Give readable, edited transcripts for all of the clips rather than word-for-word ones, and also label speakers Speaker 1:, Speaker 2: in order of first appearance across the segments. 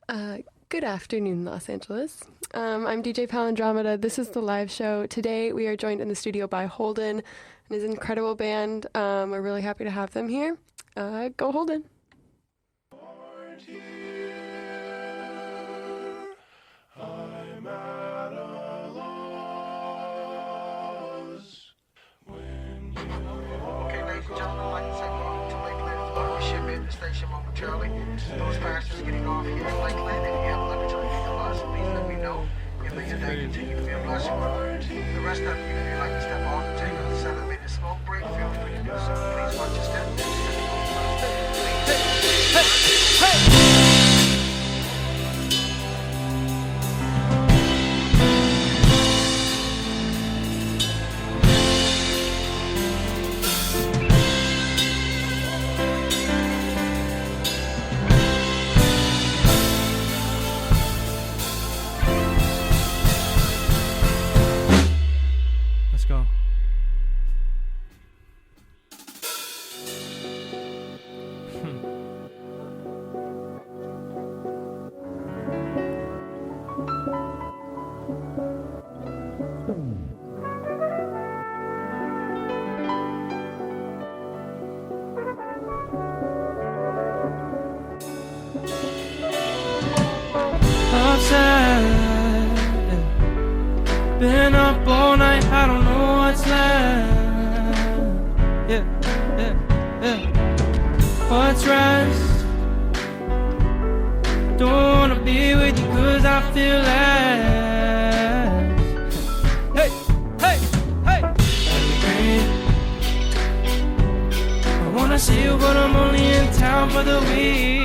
Speaker 1: Good afternoon, Los Angeles. I'm DJ Palindromeda. This is the live show. Today we are joined in the studio by Holdan and his incredible band. We're really happy to have them here. Go Holdan.
Speaker 2: I'm at a loss when you
Speaker 3: Okay, ladies and gentlemen, I'd like to say welcome to Lakeland, Florida. We ship in the station momentarily. Those passengers getting off here in Lakeland, and you have luggage on your bus, please let me know. And may your day continue to be a blessing. The rest of you, if you'd like to step off and take a 7-minute smoke break, feel free to do so. Please watch your step.
Speaker 4: Let's go. Upset, been up all night, I don't know what's left. What's rest? Don't wanna be with you cause I feel less. Hey, hey, hey. I wanna see you but I'm only in town for the week.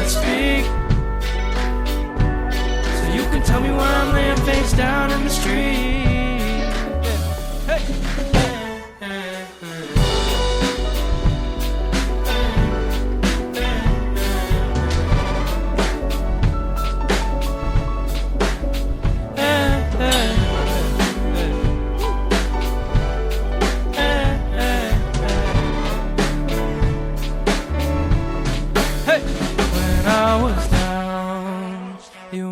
Speaker 4: Speak, so you can tell me why I'm laying face down in the street. Hey.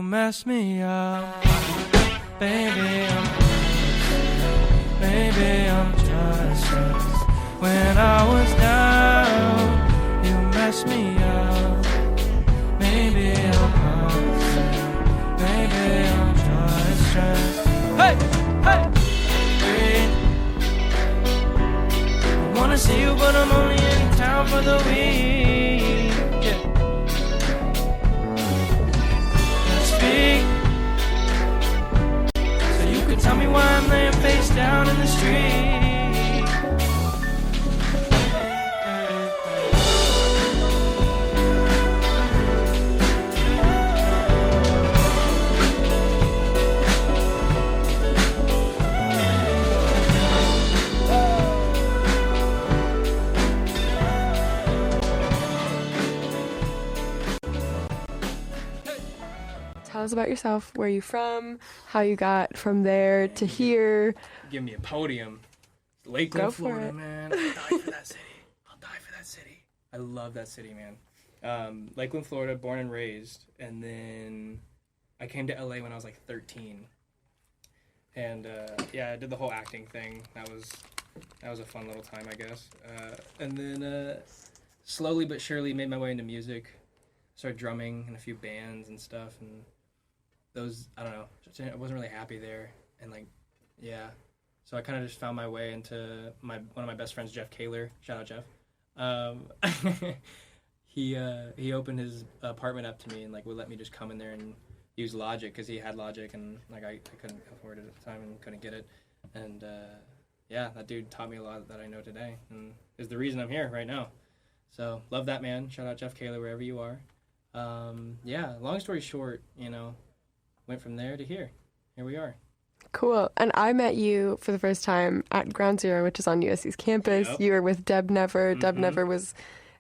Speaker 4: Mess me up, baby. I'm just stressed. When I was down, you messed me up. Maybe I'm upset. Maybe I'm just stressed. Hey, hey. I wanna see you, but I'm only in town for the week. So you can tell me why I'm laying face down in the street.
Speaker 1: Tell us about yourself. Where are you from? How you got from there to here?
Speaker 4: Give me a podium. Lakeland, Florida,
Speaker 1: it.
Speaker 4: man. I'll die for that city. I'll die for that city. I love that city, man. Lakeland, Florida, born and raised. And then I came to LA when I was like 13. And I did the whole acting thing. That was a fun little time, I guess. And then slowly but surely made my way into music. Started drumming in a few bands and stuff, and those, I don't know, I wasn't really happy there, and so I kind of just found my way into one of my best friends, Jeff Kaler. Shout out Jeff. He opened his apartment up to me and would let me just come in there and use Logic because he had Logic, and I couldn't afford it at the time and couldn't get it, and that dude taught me a lot that I know today, and is the reason I'm here right now. So love that man. Shout out Jeff Kaler wherever you are. Long story short, went from there to here. Here we are.
Speaker 1: Cool. And I met you for the first time at Ground Zero, which is on USC's campus.
Speaker 4: Yep.
Speaker 1: You were with Deb Never. Mm-hmm. Deb Never was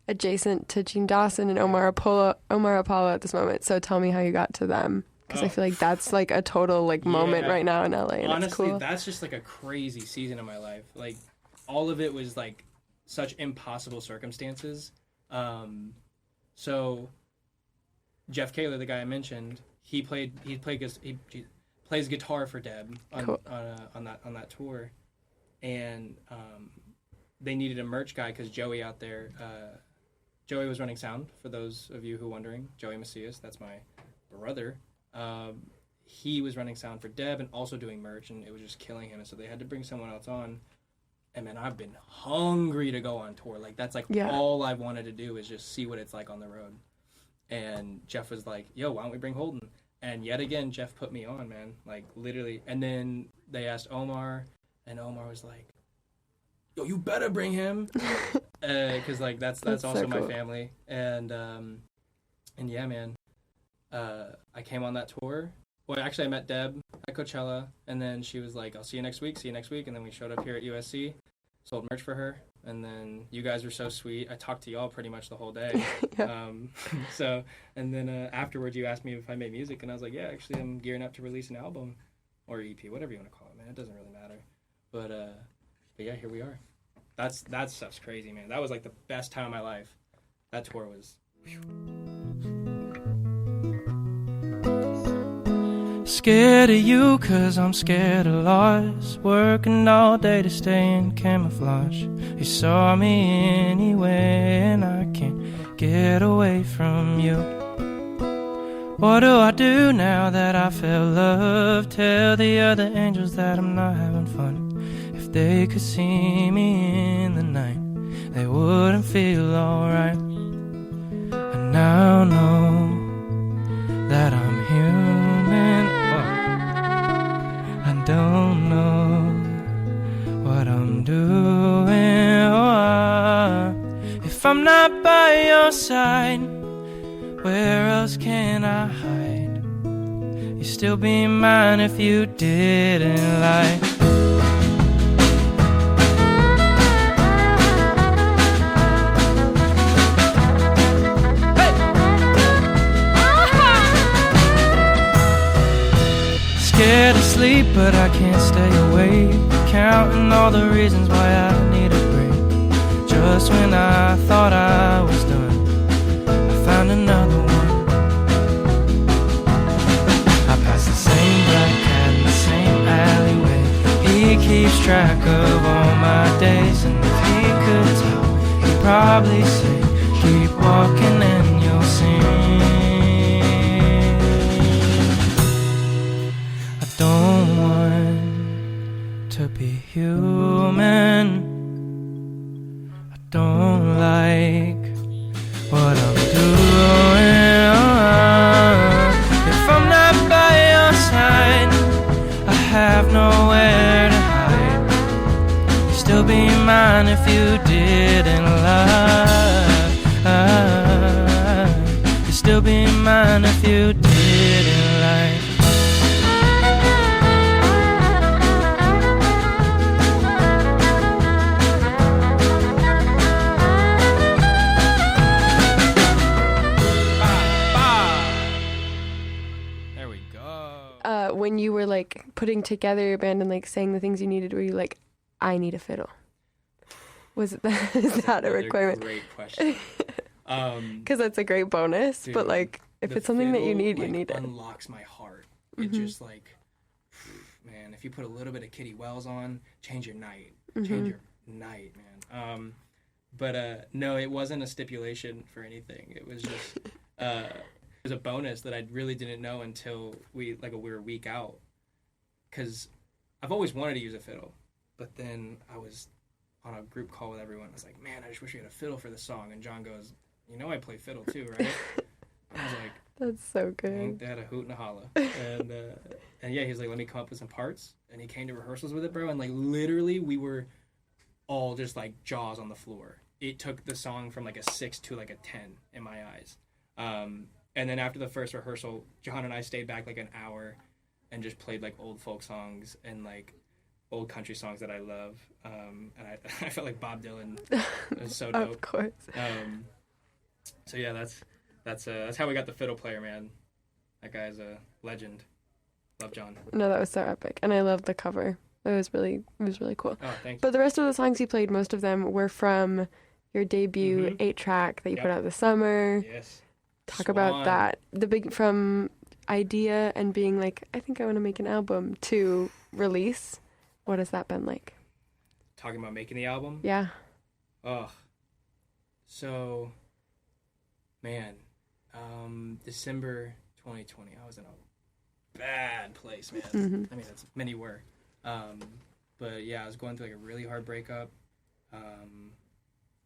Speaker 1: adjacent to Gene Dawson and Omar Apollo at this moment. So tell me how you got to them. Because I feel like that's like a total moment right now in LA. And
Speaker 4: honestly,
Speaker 1: it's cool.
Speaker 4: That's just like a crazy season of my life. Like all of it was like such impossible circumstances So Jeff Kaler, the guy I mentioned, he plays guitar for Deb on that tour, and they needed a merch guy because Joey out there, Joey was running sound, for those of you who are wondering. Joey Macias, that's my brother. He was running sound for Deb and also doing merch, and it was just killing him, and so they had to bring someone else on. And man, I've been hungry to go on tour. Like, that's like all I've wanted to do is just see what it's like on the road. And Jeff was like, yo, why don't we bring Holdan? And yet again, Jeff put me on, man. Like, literally. And then they asked Omar, and Omar was like, yo, you better bring him. Because, like, that's also so my family. And yeah, man. I came on that tour. Well, actually, I met Deb at Coachella, and then she was like, I'll see you next week, and then we showed up here at USC, sold merch for her, and then you guys were so sweet. I talked to y'all pretty much the whole day. So, and then afterwards, you asked me if I made music, and I was like, yeah, actually, I'm gearing up to release an album, or EP, whatever you want to call it, man. It doesn't really matter. But yeah, here we are. That stuff's crazy, man. That was like the best time of my life. That tour was... Whew.
Speaker 5: Scared of you, cause I'm scared of loss. Working all day to stay in camouflage. You saw me anyway, and I can't get away from you. What do I do now that I feel love? Tell the other angels that I'm not having fun. If they could see me in the night, they wouldn't feel alright. I now know that I'm human. I don't know what I'm doing. If I'm not by your side, where else can I hide? You'd still be mine if you didn't lie. Scared to sleep, but I can't stay awake, counting all the reasons why I need a break. Just when I thought I was done, I found another one. I pass the same black cat in the same alleyway. He keeps track of all my days, and if he could tell, he'd probably say, keep walking and you'll see. Don't want to be human. I don't like what I'm doing. If I'm not by your side, I have nowhere to hide. You'd still be mine if you didn't lie. You'd still be mine if you didn't lie.
Speaker 1: When you were like putting together your band and like saying the things you needed, were you like, I need a fiddle? Was it that, is that a requirement?
Speaker 4: Great question.
Speaker 1: Because that's a great bonus, dude, but like if it's something that you need, like, you need it.
Speaker 4: Unlocks my heart. It just like, man, if you put a little bit of Kitty Wells on, change your night. Change your night, man. But no, it wasn't a stipulation for anything. It was just. It was a bonus that I really didn't know until we were a week out, because I've always wanted to use a fiddle, but then I was on a group call with everyone. I was like, man, I just wish we had a fiddle for the song. And John goes, you know I play fiddle too, right? And I was like,
Speaker 1: that's so good.
Speaker 4: Ain't that a hoot and a holla? And yeah, he was like, let me come up with some parts. And he came to rehearsals with it, bro. And like literally we were all just like jaws on the floor. It took the song from like a 6 to like a 10 in my eyes. And then after the first rehearsal, John and I stayed back like an hour and just played like old folk songs and like old country songs that I love. And I felt like Bob Dylan. It was so dope.
Speaker 1: Of course.
Speaker 4: So yeah, that's how we got the fiddle player, man. That guy's a legend. Love John.
Speaker 1: No, that was so epic, and I love the cover. It was really cool.
Speaker 4: Oh, thank you.
Speaker 1: But the rest of the songs you played, most of them were from your debut 8-track that you put out this summer.
Speaker 4: Yes.
Speaker 1: Talk about that. The big from idea and being like, I think I want to make an album to release. What has that been like?
Speaker 4: Talking about making the album?
Speaker 1: Yeah.
Speaker 4: Oh. So, man, December 2020, I was in a bad place, man.
Speaker 1: Mm-hmm.
Speaker 4: I mean, many were. But yeah, I was going through like a really hard breakup.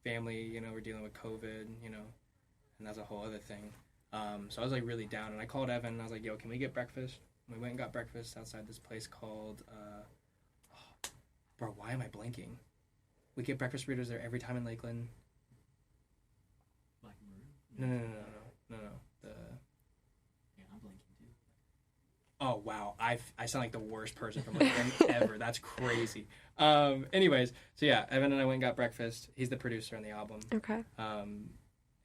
Speaker 4: Family, you know, we're dealing with COVID, you know, and that's a whole other thing. So I was like really down, and I called Evan and I was like, yo, can we get breakfast? And we went and got breakfast outside this place called, bro, why am I blanking? We get breakfast burritos there every time in Lakeland.
Speaker 6: Black Maroon?
Speaker 4: No. The
Speaker 6: Yeah, I'm blanking too.
Speaker 4: Oh wow, I sound like the worst person from Lakeland ever. That's crazy. Anyways, so yeah, Evan and I went and got breakfast. He's the producer on the album.
Speaker 1: Okay.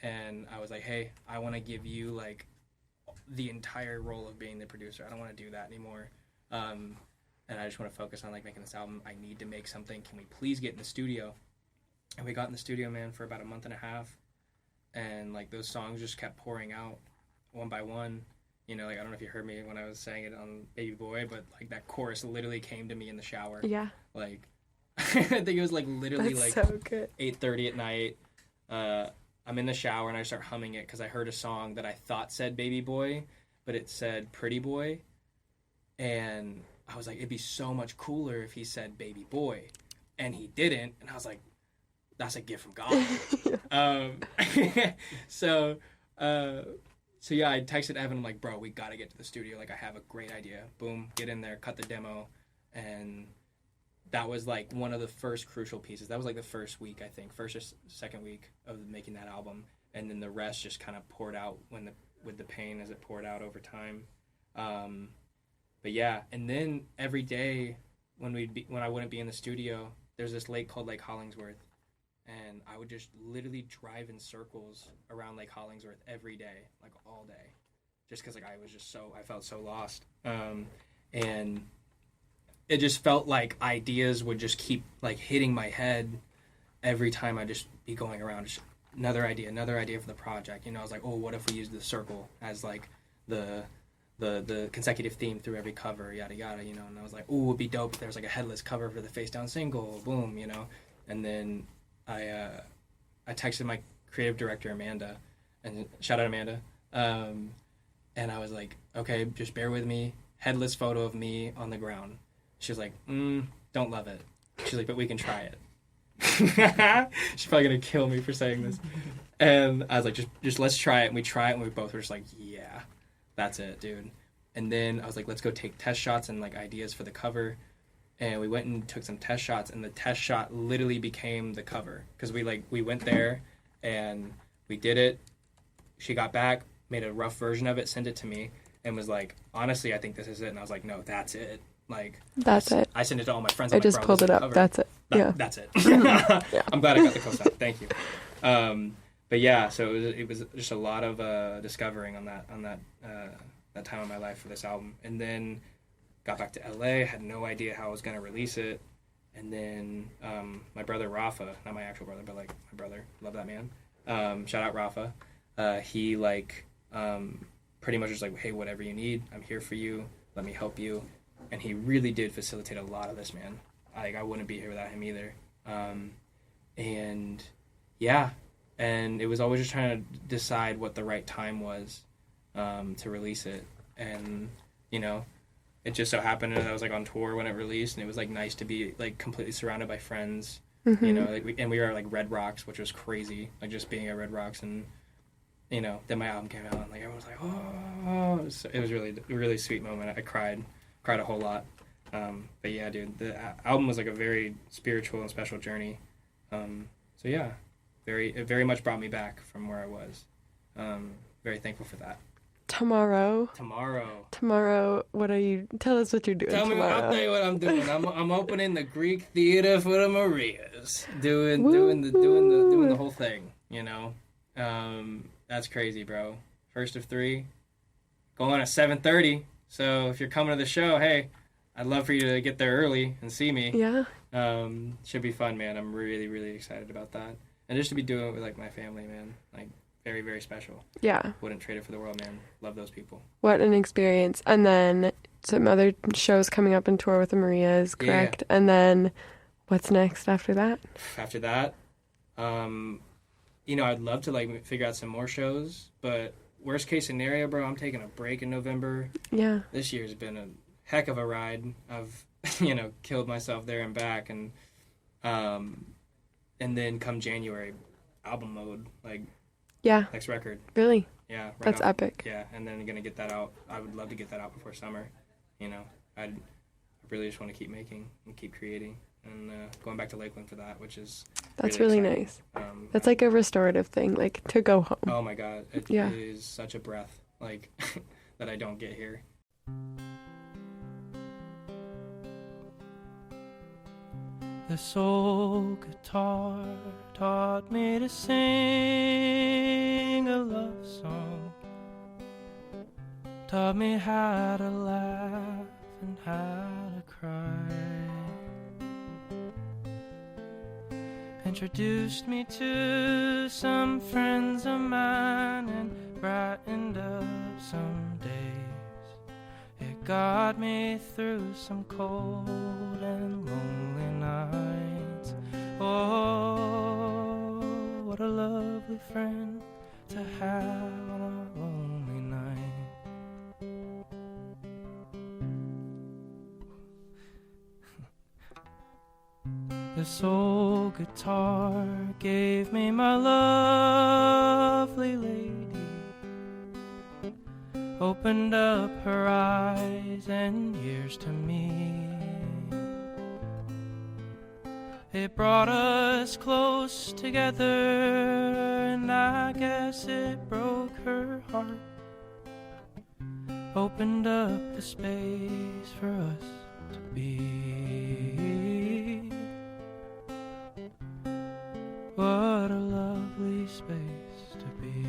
Speaker 4: And I was like, hey, I want to give you like the entire role of being the producer. I don't want to do that anymore. And I just want to focus on like making this album. I need to make something. Can we please get in the studio? And we got in the studio, man, for about a month and a half. And like those songs just kept pouring out one by one. You know, like I don't know if you heard me when I was saying it on Baby Boy, but like that chorus literally came to me in the shower.
Speaker 1: Yeah.
Speaker 4: Like I think it was like literally
Speaker 1: That's
Speaker 4: like
Speaker 1: so good.
Speaker 4: 8:30 at night. I'm in the shower and I start humming it because I heard a song that I thought said Baby Boy, but it said Pretty Boy. And I was like, it'd be so much cooler if he said Baby Boy. And he didn't. And I was like, that's a gift from God. So yeah, I texted Evan. I'm like, bro, we got to get to the studio. Like, I have a great idea. Boom, get in there, cut the demo. And that was like one of the first crucial pieces. That was like the first week, I think, first or second week of making that album. And then the rest just kind of poured out with the pain as it poured out over time. But yeah, and then every day when I wouldn't be in the studio, there's this lake called Lake Hollingsworth. And I would just literally drive in circles around Lake Hollingsworth every day, like all day, just because like I felt so lost. And it just felt like ideas would just keep like hitting my head every time I'd just be going around. Just another idea for the project. You know, I was like, oh, what if we use the circle as like the consecutive theme through every cover, yada yada, you know. And I was like, oh, it'd be dope if there was like a headless cover for the Face Down single, boom, you know. And then I texted my creative director Amanda, and shout out Amanda, and I was like, okay, just bear with me, headless photo of me on the ground. She was like, don't love it. She's like, but we can try it. She's probably gonna kill me for saying this. And I was like, just let's try it. And we try it, and we both were just like, yeah, that's it, dude. And then I was like, let's go take test shots and like ideas for the cover. And we went and took some test shots, and the test shot literally became the cover. Because we went there, and we did it. She got back, made a rough version of it, sent it to me, and was like, honestly, I think this is it. And I was like, no, that's it. Like,
Speaker 1: that's it.
Speaker 4: I sent it to all my friends.
Speaker 1: I just pulled it up. That's it. Yeah.
Speaker 4: That's it. Yeah. I'm glad I got the cosign. Thank you. But yeah, so it was just a lot of discovering on that time of my life for this album. And then got back to LA, had no idea how I was going to release it. And then my brother Rafa, not my actual brother, but like my brother, love that man. Shout out Rafa. He like pretty much was like, hey, whatever you need, I'm here for you. Let me help you. And he really did facilitate a lot of this, man. I wouldn't be here without him either. And yeah, and it was always just trying to decide what the right time was to release it. And, you know, it just so happened that I was like on tour when it released, and it was like nice to be like completely surrounded by friends. Mm-hmm. You know, like we were like Red Rocks, which was crazy, like just being at Red Rocks. And you know, then my album came out, and like everyone was like, oh, it was really a really sweet moment. I cried a whole lot. But yeah, dude, the album was like a very spiritual and special journey. So yeah, it very much brought me back from where I was. Very thankful for that.
Speaker 1: Tomorrow, what are you? Tell us what you're doing tomorrow.
Speaker 4: I'll tell you what I'm doing. I'm opening the Greek Theater for the Marias. Doing the whole thing. You know, that's crazy, bro. First of 3, going at 7:30. So if you're coming to the show, hey, I'd love for you to get there early and see me.
Speaker 1: Yeah.
Speaker 4: Should be fun, man. I'm really, really excited about that. And just to be doing it with like my family, man, like very, very special.
Speaker 1: Yeah.
Speaker 4: Wouldn't trade it for the world, man. Love those people.
Speaker 1: What an experience. And then some other shows coming up in tour with the Marias, correct?
Speaker 4: Yeah.
Speaker 1: And then what's next after that?
Speaker 4: After that, you know, I'd love to like figure out some more shows, but worst case scenario, bro, I'm taking a break in November.
Speaker 1: Yeah.
Speaker 4: This year's been a heck of a ride. I've, you know, killed myself there and back, and then come January, album mode, like
Speaker 1: Yeah.
Speaker 4: next record.
Speaker 1: Really?
Speaker 4: Yeah. Right
Speaker 1: That's
Speaker 4: out.
Speaker 1: epic.
Speaker 4: Yeah, and then gonna get that out. I would love to get that out before summer. You know, I really just want to keep making and keep creating, and going back to Lakeland for that, which is
Speaker 1: That's really
Speaker 4: exciting.
Speaker 1: nice. That's like a restorative thing, like to go home.
Speaker 4: Oh my God, it
Speaker 1: Yeah.
Speaker 4: is such a breath, like that I don't get here.
Speaker 5: This old guitar taught me to sing a love song, taught me how to laugh and how to cry, introduced me to some friends of mine and brightened up some days. It got me through some cold and lonely nights. Oh, what a lovely friend to have on a lonely night. This old guitar gave me my lovely lady, opened up her eyes and ears to me. It brought us close together, and I guess it broke her heart. Opened up the space for us to be. What a lovely space to be.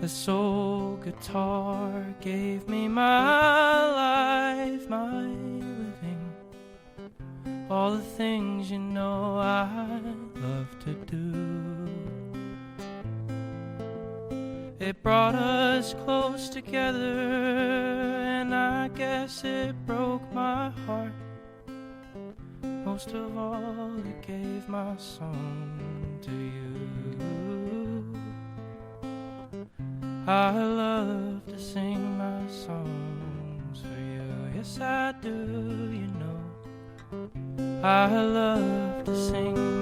Speaker 5: This old guitar gave me my life, my living, all the things you know I love to do. It brought us close together, and I guess it broke my heart. Most of all, it gave my song to you. I love to sing my songs for you. Yes, I do, you know. I love to sing